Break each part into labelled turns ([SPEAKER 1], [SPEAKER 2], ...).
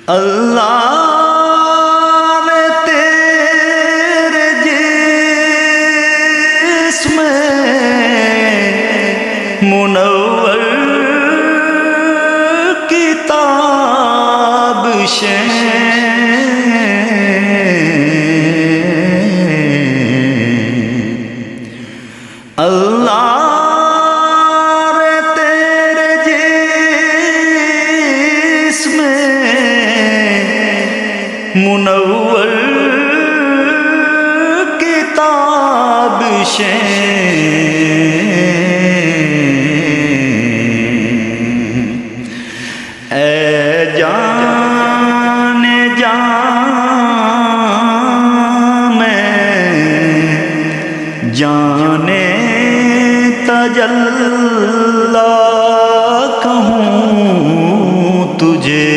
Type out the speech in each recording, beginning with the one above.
[SPEAKER 1] اللہ نے تیرے جسم منور کتاب اللہ نے تیرے جسم منور کتاب اے جان جان میں جانے تجلی کہوں تجھے،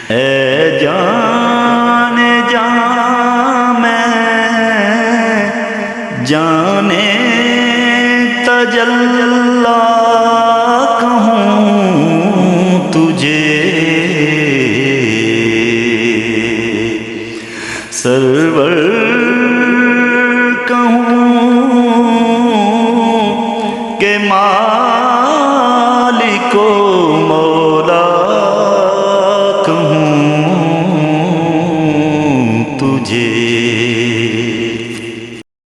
[SPEAKER 1] اے جان جان میں جانے تجلی کہوں تجھے، سرور کہوں کہ مالک و